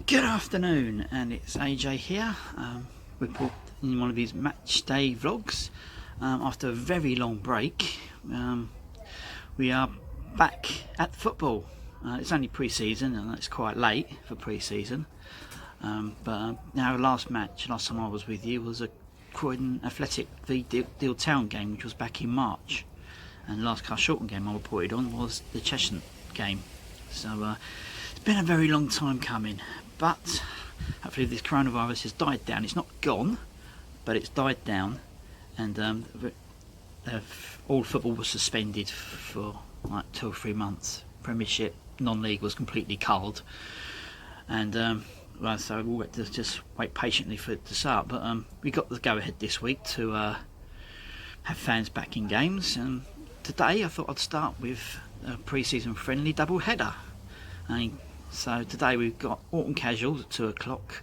Good afternoon, and it's AJ here. Report in one of these match day vlogs. After a very long break, we are back at football. It's only pre-season, and it's quite late for pre-season. But our last time I was with you was a Croydon Athletic v Deal Town game, which was back in March. And the last Carshalton game I reported on was the Cheshire game. So it's been a very long time coming. But hopefully this coronavirus has died down. It's not gone, but it's died down, and all football was suspended for like 2 or 3 months. Premiership, non-league was completely culled, and so we'll have to just wait patiently for it to start. But we got the go-ahead this week to have fans back in games, and today I thought I'd start with a pre-season friendly double header. So today we've got Autumn Casuals at 2 o'clock,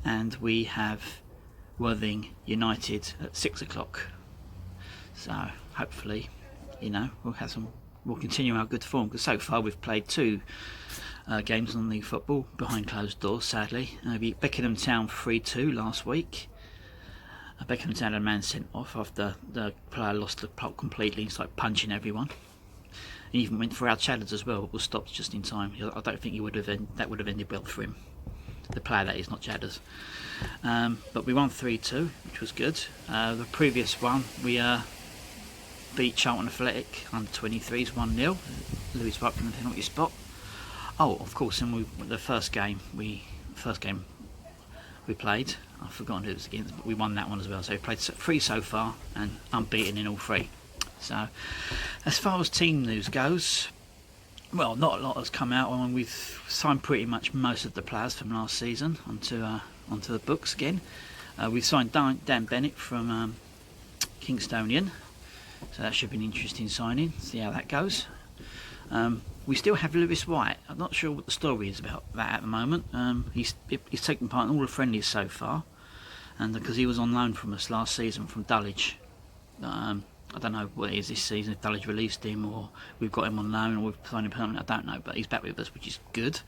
and we have Worthing United at 6 o'clock. So hopefully, we'll continue our good form, because so far we've played 2 games on the football behind closed doors, sadly. We beat Beckenham Town 3-2 last week. Beckenham Town had a man sent off after the player lost the plot completely and started punching everyone. He even went for our Chadders as well, but was stopped just in time. I don't think that would have ended well for him. The player, that is, not Chadders. But we won 3-2, which was good. The previous one, we beat Charlton Athletic under 23s 1-0. Lewis White from the penalty spot. Oh, of course, and the first game we played, I've forgotten who it was against, but we won that one as well. So we played 3 so far and unbeaten in all 3. So, as far as team news goes, well, not a lot has come out. We've signed pretty much most of the players from last season onto the books again. We've signed Dan Bennett from Kingstonian, so that should be an interesting signing. See how that goes. We still have Lewis White. I'm not sure what the story is about that at the moment. He's taken part in all the friendlies so far, and because he was on loan from us last season from Dulwich. I don't know what it is this season, if Dulwich released him or we've got him on loan or we've signed him permanent, I don't know, but he's back with us, which is good.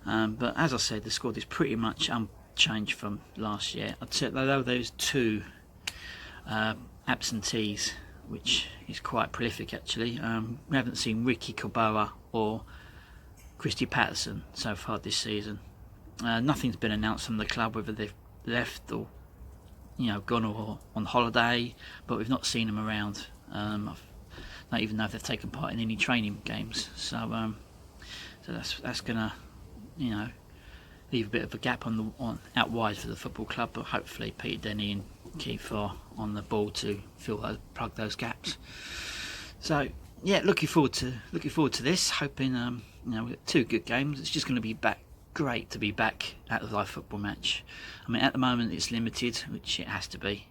But as I said, the squad is pretty much unchanged from last year. I'd say, although there's 2 absentees, which is quite prolific actually. We haven't seen Ricky Corboa or Christy Patterson so far this season. Nothing's been announced from the club, whether they've left or gone or on holiday, but we've not seen them around. I don't even know if they've taken part in any training games. So that's gonna, leave a bit of a gap on out wide for the football club. But hopefully Peter Denny and Keith are on the ball to plug those gaps. So yeah, looking forward to this. Hoping with 2 good games, it's just going to be great to be back at the live football match. I mean, at the moment it's limited, which it has to be.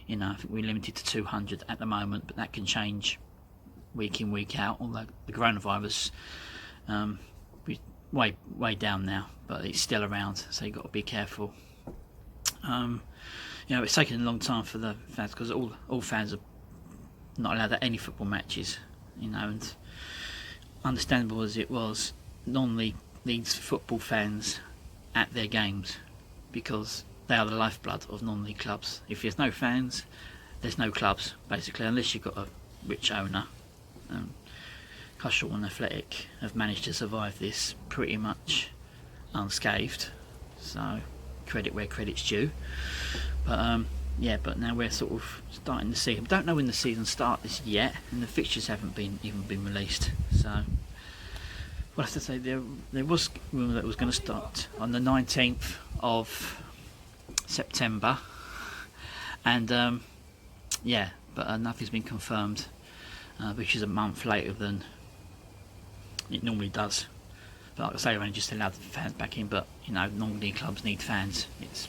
I think we're limited to 200 at the moment, but that can change week in, week out. Although the coronavirus is way down now, but it's still around, so you've got to be careful. It's taken a long time for the fans, because all fans are not allowed at any football matches. And understandable as it was, non-league needs football fans at their games, because they are the lifeblood of non-league clubs. If there's no fans, there's no clubs, basically, unless you've got a rich owner. Carshalton Athletic have managed to survive this pretty much unscathed, so credit where credit's due. But but now we're sort of starting to see. We don't know when the season starts yet, and the fixtures haven't even been released. So I have to say, there was rumour that it was going to start on the 19th of September, and but nothing's been confirmed, which is a month later than it normally does. But like I say, we're only just allowed the fans back in, but non-league clubs need fans. It's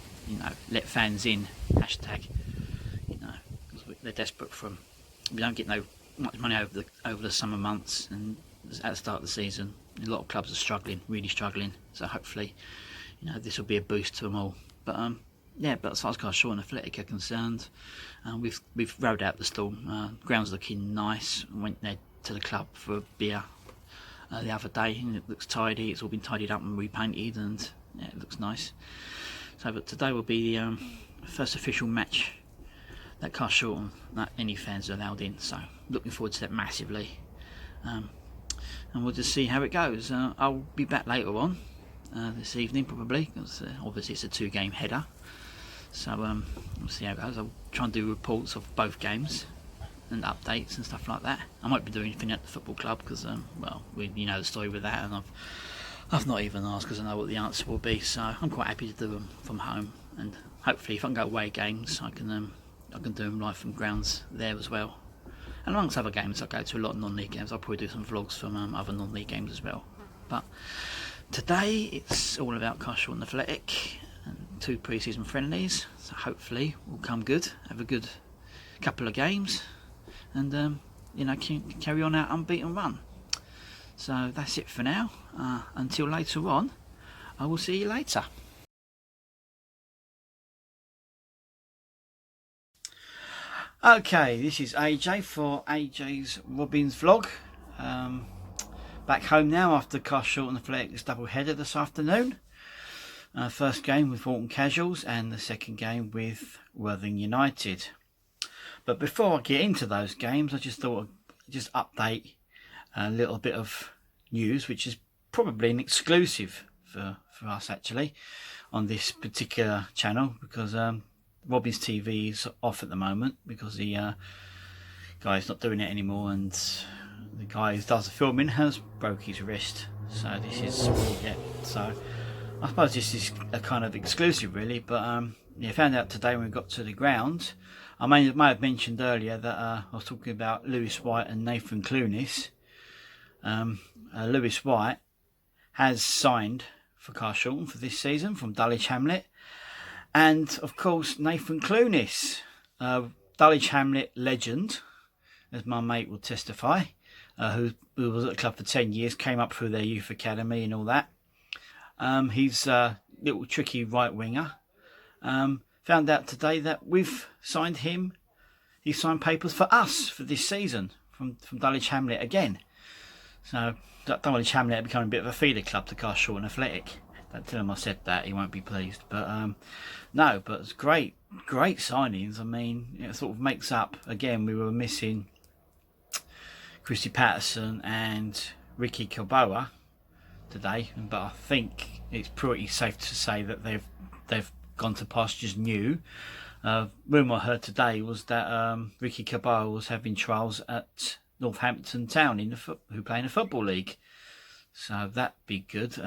let fans in, hashtag, because they're desperate for them. We don't get much money over the summer months, and at the start of the season a lot of clubs are struggling, really struggling. So hopefully, this will be a boost to them all. But but as far as Carshalton Athletic are concerned, we've rode out the storm. Ground's looking nice. Went there to the club for a beer the other day, and it looks tidy. It's all been tidied up and repainted, and Yeah, it looks nice. So, but today will be the first official match that Cast Shorten that any fans are allowed in. So, looking forward to that massively. And we'll just see how it goes. I'll be back later on this evening probably, because obviously it's a 2-game header. So we'll see how it goes. I'll try and do reports of both games and updates and stuff like that. I might be doing anything at the football club because, well, you know the story with that, and I've not even asked because I know what the answer will be. So I'm quite happy to do them from home, and hopefully if I can go away games, I can do them live from grounds there as well. And amongst other games, I go to a lot of non-league games. I'll probably do some vlogs from other non-league games as well. But today it's all about Cast Shorten Athletic and 2 pre-season friendlies. So hopefully we'll come good, have a good couple of games, and you know, carry on our unbeaten run. So that's it for now. Until later on, I will see you later. Okay, this is AJ for AJ's Robins vlog. Back home now after Cast Shorten Athletics double header this afternoon. First game with Walton Casuals and the second game with Worthing United. But before I get into those games, I just thought I'd just update a little bit of news, which is probably an exclusive for us actually on this particular channel, because Robins TV is off at the moment because the guy's not doing it anymore, and the guy who does the filming has broke his wrist. So this is so I suppose this is a kind of exclusive really. But yeah, found out today when we got to the ground. I may have mentioned earlier that I was talking about Lewis White and Nathan Clunis. Lewis White has signed for Cast Shorten for this season from Dulwich Hamlet. And of course Nathan Clunis, Dulwich Hamlet legend, as my mate will testify, who was at the club for 10 years, came up through their youth academy and all that. He's a little tricky right winger. Found out today that we've signed him. He signed papers for us for this season from Dulwich Hamlet again. So Dulwich Hamlet are becoming a bit of a feeder club to Cast Shorten Athletic. Don't tell him I said that, he won't be pleased. But no, but it's great signings. I mean, it sort of makes up, again, we were missing Christy Patterson and Ricky Kilboa today, but I think it's pretty safe to say that they've gone to pastures new. Rumour I heard today was that Ricky Kilboa was having trials at Northampton Town who play in the Football League. So that'd be good.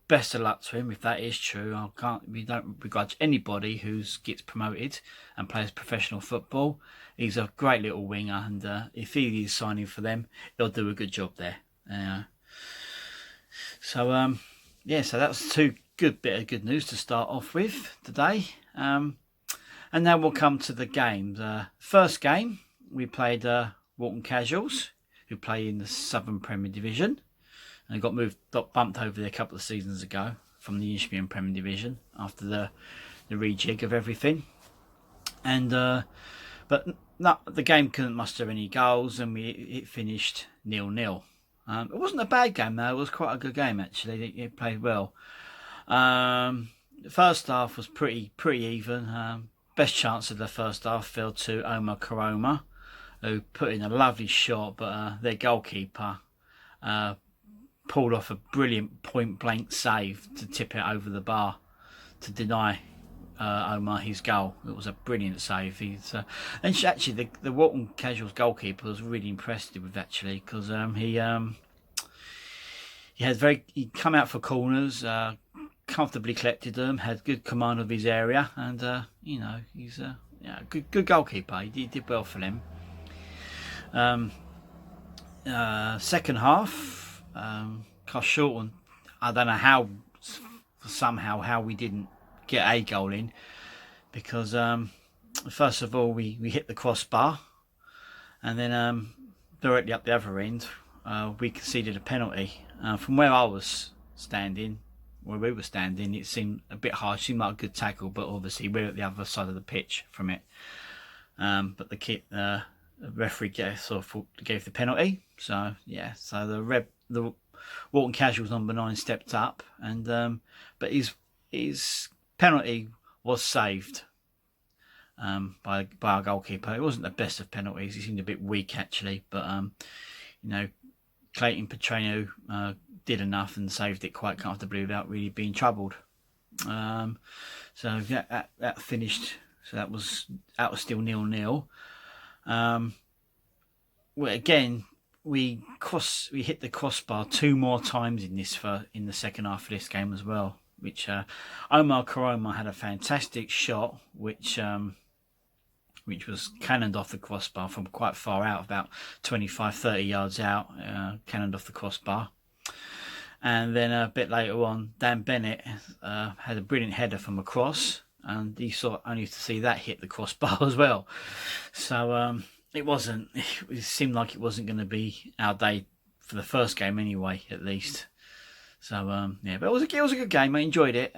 Best of luck to him if that is true. We don't begrudge anybody who gets promoted and plays professional football. He's a great little winger, and if he is signing for them, he'll do a good job there. So yeah, so that's 2 bit of good news to start off with today. And now we'll come to the games. First game we played Walton Casuals, who play in the Southern Premier Division. And got bumped over there a couple of seasons ago from the Ishmael Premier Division after the rejig of everything. And but no, the game couldn't muster any goals, and it finished 0-0. It wasn't a bad game though. It was quite a good game actually. It played well. The first half was pretty even. Best chance of the first half fell to Omar Karoma, who put in a lovely shot, but their goalkeeper pulled off a brilliant point-blank save to tip it over the bar to deny Omar his goal. It was a brilliant save. And actually the Walton Casuals goalkeeper was really impressed with actually, because he come out for corners, comfortably collected them, had good command of his area, and you know, he's a good goalkeeper. He did well for them. Second half, Cast Shorten, I don't know how we didn't get a goal in, because first of all we hit the crossbar, and then directly up the other end we conceded a penalty. From where we were standing, it seemed a bit harsh. It seemed like a good tackle, but obviously we're at the other side of the pitch from it. But the the referee gave the penalty. So yeah, so the Walton Casuals number 9 stepped up, and but his penalty was saved by our goalkeeper. It wasn't the best of penalties. He seemed a bit weak actually, but you know, Clayton Petrino did enough and saved it quite comfortably without really being troubled. So that finished. So that was still 0-0. Well, again, we hit the crossbar 2 more times in the second half of this game as well. Which Omar Karoma had a fantastic shot, which was cannoned off the crossbar from quite far out, about 25-30 yards out, cannoned off the crossbar. And then a bit later on, Dan Bennett had a brilliant header from across, and he only to see that hit the crossbar as well. So it seemed like it wasn't going to be our day for the first game anyway, at least. So yeah, but it was a good game. I enjoyed it.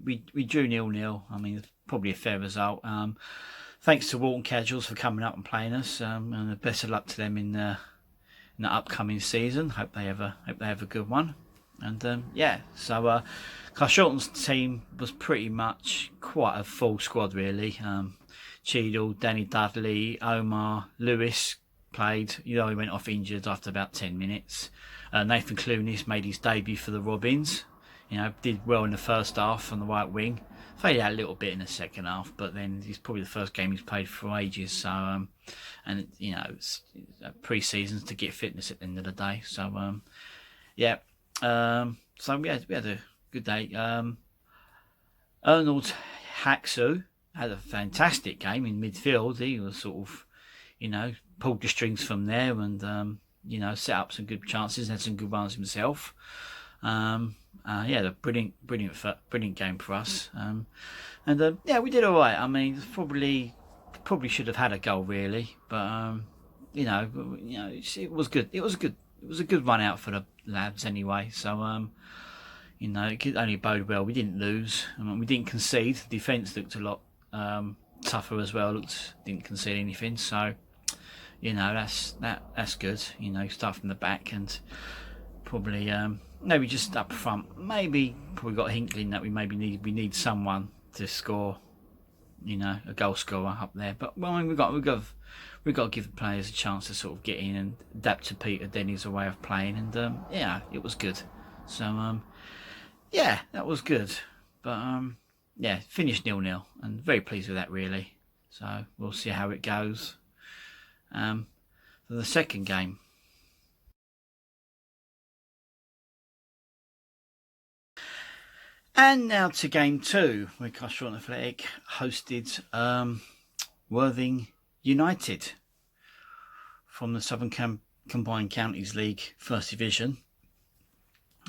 We drew 0-0. I mean, it's probably a fair result. Thanks to Walton Casuals for coming up and playing us, and the best of luck to them in the upcoming season. Hope they have a good one. And yeah, so Carshalton's team was pretty much quite a full squad really. Cheadle, Danny Dudley, Omar, Lewis played. He went off injured after about 10 minutes. Nathan Clunis made his debut for the Robins. Did well in the first half on the right wing. Faded out a little bit in the second half, but then it's probably the first game he's played for ages. So, and it's pre-seasons to get fitness at the end of the day. So, yeah. So we had a good day. Arnold Haxu had a fantastic game in midfield. He was sort of, pulled the strings from there and, set up some good chances, had some good ones himself. Yeah, a brilliant game for us. And yeah, we did all right. I mean, probably should have had a goal really, but it was good. It was a good run out for the lads anyway. So it could only bode well. We didn't lose. We didn't concede. The defence looked a lot tougher as well. Didn't concede anything. So that's good. Start from the back and probably maybe just up front. Probably got a inkling that we need someone to score. A goal scorer up there. But we've got to give the players a chance to sort of get in and adapt to Peter Denny's way of playing. And yeah, it was good. So yeah, that was good. But yeah, finished 0-0 and very pleased with that really. So we'll see how it goes for the second game. And now to game 2, where Carshalton Athletic hosted Worthing United from the Southern Combined Counties League First Division.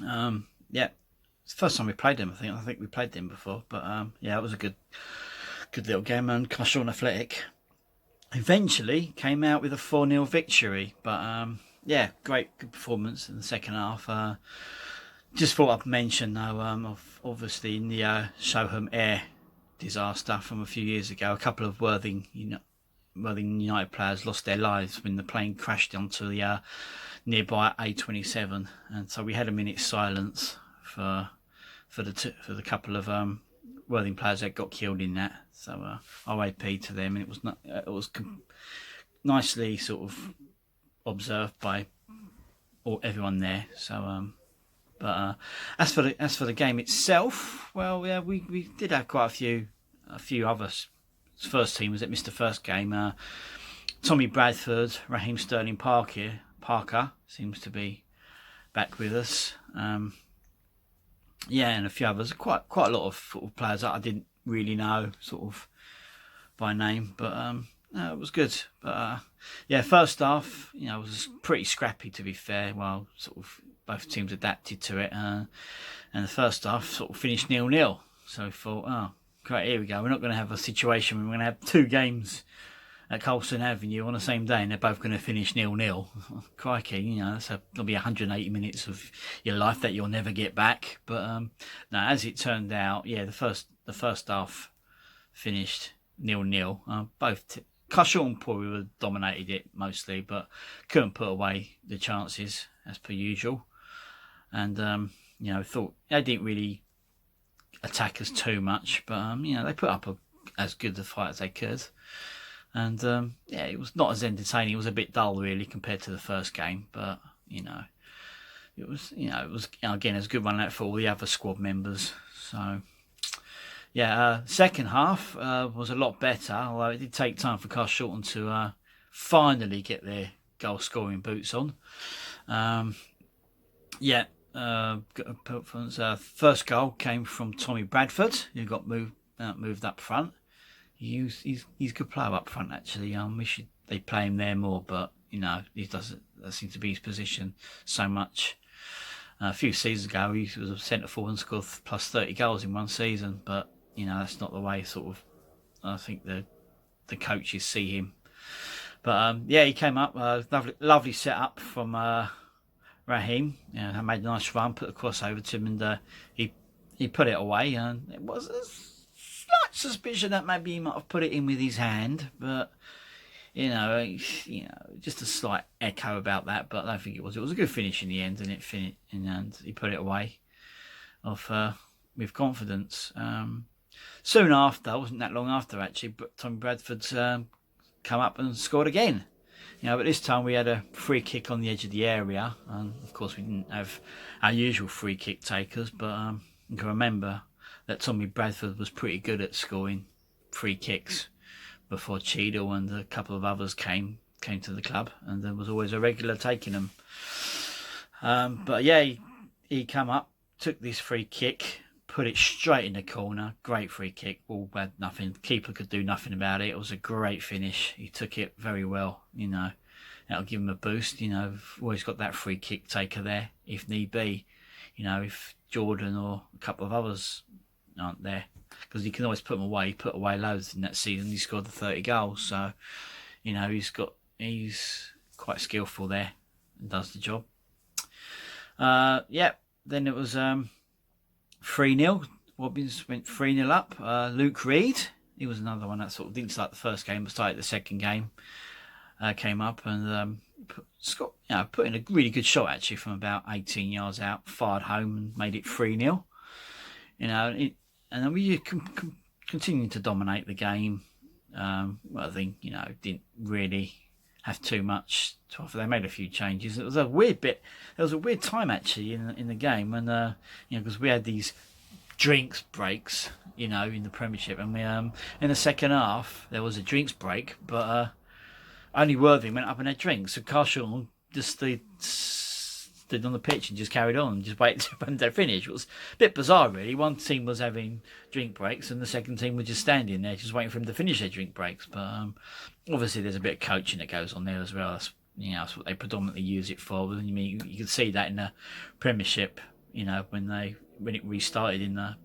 Yeah, it's the first time we played them. I think we played them before, but yeah, it was a good little game. And Carshalton Athletic eventually came out with a 4-0 victory. But yeah, good performance in the second half. Just thought I'd mention though, obviously in the Soham Air disaster from a few years ago, a couple of Worthing United players lost their lives when the plane crashed onto the nearby A27, and so we had a minute's silence for the couple of Worthing players that got killed in that. So RIP to them, and it was nicely sort of observed by everyone there. So. But as for the game itself, well, yeah, we did have quite a few other first teamers that missed the first game. Tommy Bradford, Raheem Sterling Parker seems to be back with us. Yeah, and a few others. Quite a lot of football players that I didn't really know sort of by name, but no, it was good. But yeah, first half, it was pretty scrappy to be fair. While sort of both teams adapted to it, and the first half sort of finished 0-0. So we thought, oh, great, here we go. We're not going to have a situation where we're going to have 2 games at Colston Avenue on the same day, and they're both going to finish 0-0. Crikey, that'll be 180 minutes of your life that you'll never get back. But no, as it turned out, yeah, the first half finished 0-0. Carshorn probably would have dominated it mostly, but couldn't put away the chances as per usual. And you know, thought they didn't really attack us too much, but you know, they put up as good a fight as they could. And yeah, it was not as entertaining. It was a bit dull really compared to the first game, but you know, it was again as a good run out for all the other squad members. So yeah, second half was a lot better, although it did take time for Carshalton to finally get their goal scoring boots on. Yeah, first goal came from Tommy Bradford, who got moved up front. He's a good player up front actually. They play him there more, but you know, that seems to be his position so much. A few seasons ago, he was a centre forward and scored plus 30 goals in one season, but you know, that's not the way sort of I think the coaches see him. But yeah, he came up, lovely set up from Raheem. Yeah, I made a nice run, put a cross over to him, and he put it away. And it was a slight suspicion that maybe he might have put it in with his hand, but you know, just a slight echo about that. But I don't think it was. It was a good finish in the end, and and he put it away with confidence. Soon after, it wasn't that long after actually, but Tommy Bradford's come up and scored again. You know, but this time we had a free kick on the edge of the area, and of course we didn't have our usual free kick takers, but you can remember that Tommy Bradford was pretty good at scoring free kicks before Cheadle and a couple of others came to the club, and there was always a regular taking them. But yeah, he come up, took this free kick, put it straight in the corner. Great free kick. All bad, nothing. Keeper could do nothing about it. It was a great finish. He took it very well. You know, that'll give him a boost. You know, always got that free kick taker there if need be. You know, if Jordan or a couple of others aren't there, because he can always put them away. He put away loads in that season. He scored the 30 goals. So, you know, he's quite skillful there and does the job. Yeah. Then it was 3-0. Robins went 3-0 up. Luke Reed, he was another one that sort of didn't start the first game but started the second game. Came up and put in a really good shot actually from about 18 yards out, fired home and made it 3-0. You know, and then we continued to dominate the game. Well, I think, you know, didn't really have too much to offer. They made a few changes. It was a weird bit. There was a weird time actually in the game when you know, because we had these drinks breaks, you know, in the Premiership, and we in the second half there was a drinks break, but only Worthing went up and had drinks. So Carshalton just stood on the pitch and just carried on and just waited when they finished. It was a bit bizarre really. One team was having drink breaks and the second team was just standing there just waiting for them to finish their drink breaks. But obviously there's a bit of coaching that goes on there as well. That's, you know, that's what they predominantly use it for. And you can see that in the Premiership, you know, when it restarted in the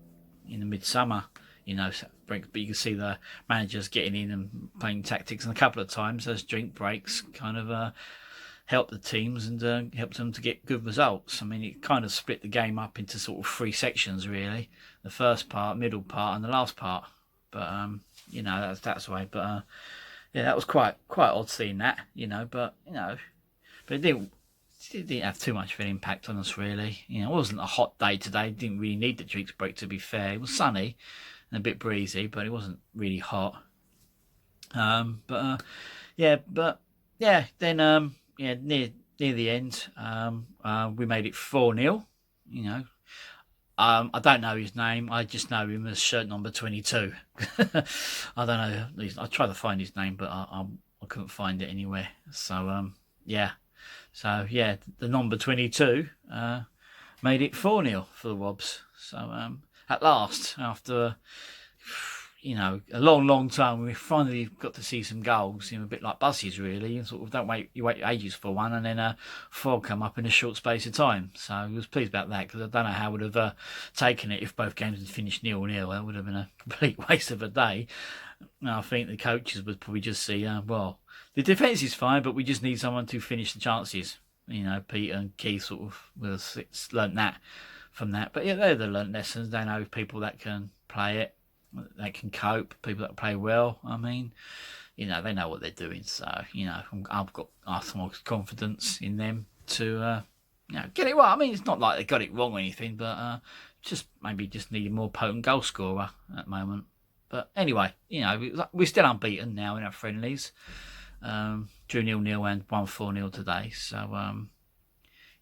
midsummer, you know, but you can see the managers getting in and playing tactics, and a couple of times those drink breaks kind of helped the teams and helped them to get good results. I mean, it kind of split the game up into sort of three sections really: the first part, middle part, and the last part. But you know, that's the way. But yeah, that was quite odd seeing that, you know. But you know, but it didn't have too much of an impact on us really. You know, it wasn't a hot day today. Didn't really need the drinks break, to be fair. It was sunny and a bit breezy, but it wasn't really hot. Then yeah, near the end, we made it 4-0. You know, I don't know his name. I just know him as shirt number 22. I don't know. I tried to find his name, but I couldn't find it anywhere. So yeah. So yeah, the number 22 made it 4-0 for the Wobs. So at last, after you know, a long time, we finally got to see some goals. You know, a bit like buses really. You sort of you wait ages for one, and then four come up in a short space of time. So I was pleased about that, because I don't know how I would have taken it if both games had finished 0-0. That would have been a complete waste of a day. I think the coaches would probably just see, well, the defence is fine, but we just need someone to finish the chances. You know, Peter and Keith sort of learnt that from that. But yeah, they've learnt lessons. They know people that can play it, that can cope, people that play well. I mean, you know, they know what they're doing. So, you know, I've got utmost confidence in them to, you know, get it right. I mean, it's not like they got it wrong or anything, but just maybe just need a more potent goal scorer at the moment. But anyway, you know, we're still unbeaten now in our friendlies. Drew 0-0 and won 4-0 today. So,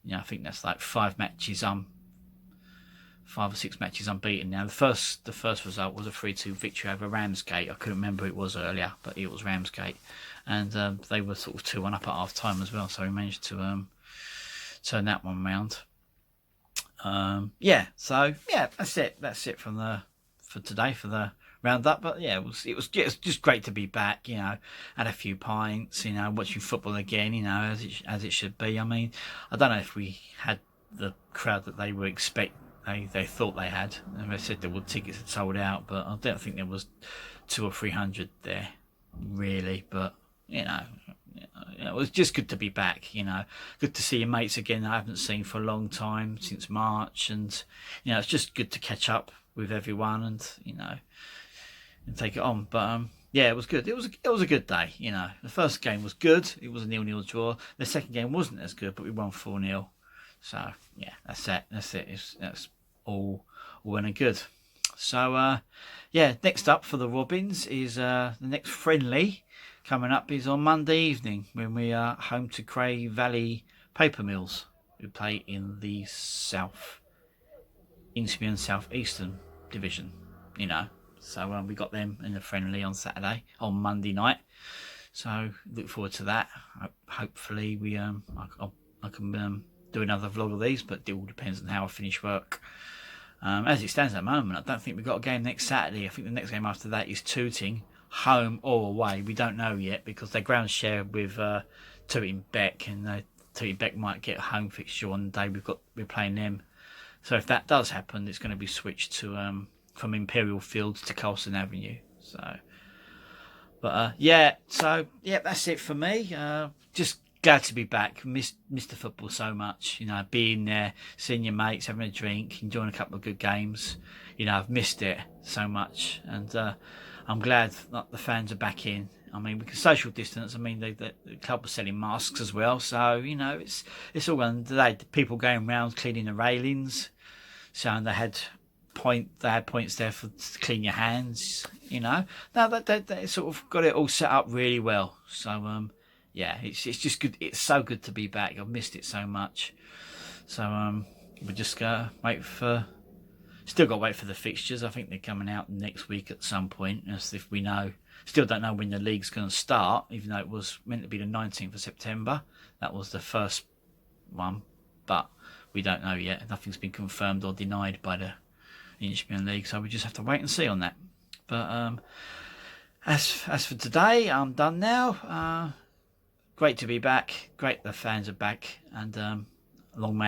you know, I think that's like 5 or 6 matches unbeaten now. The first result was a 3-2 victory over Ramsgate. I couldn't remember who it was earlier, but it was Ramsgate, and they were sort of 2-1 up at half time as well. So we managed to turn that one round. Yeah. So yeah, that's it. That's it for today for the roundup. But yeah, it was just great to be back. You know, had a few pints. You know, watching football again. You know, as it should be. I mean, I don't know if we had the crowd that they were expecting. They thought they had, and they said tickets had sold out, but I don't think there was 200 or 300 there, really. But you know, it was just good to be back. You know, good to see your mates again that I haven't seen for a long time, since March, and you know, it's just good to catch up with everyone, and you know, and take it on. But yeah, it was good. It was a good day. You know, the first game was good. It was a 0-0 draw. The second game wasn't as good, but we won 4-0. So yeah, that's it. That's all well and good. So yeah, next up for the Robins is the next friendly coming up is on Monday evening when we are home to Cray Valley Paper Mills, who play in the Inspian South Eastern Division. You know, so we got them in the friendly on Monday night. So look forward to that. Hopefully we I can do another vlog of these, but it all depends on how I finish work. As it stands at the moment, I don't think we've got a game next Saturday. I think the next game after that is Tooting, home or away. We don't know yet because they ground share with Tooting Beck, and Tooting Beck might get a home fixture on the day we're playing them. So if that does happen, it's going to be switched to from Imperial Fields to Colston Avenue. So, but yeah, so yeah, that's it for me. Just glad to be back. Missed the football so much, you know, being there, seeing your mates, having a drink, enjoying a couple of good games. You know, I've missed it so much, and I'm glad that the fans are back in. I mean, we can social distance. I mean, the club was selling masks as well, so you know, it's all on today. People going around cleaning the railings, so they had points there to clean your hands. You know, now they sort of got it all set up really well. So yeah, it's just good. It's so good to be back. I've missed it so much. So we just gotta still got to wait for the fixtures. I think they're coming out next week at some point. As if we know, still don't know when the league's going to start. Even though it was meant to be the 19th of September, that was the first one, but we don't know yet. Nothing's been confirmed or denied by the English League, so we just have to wait and see on that. But as for today, I'm done now. Great to be back. Great the fans are back, and long may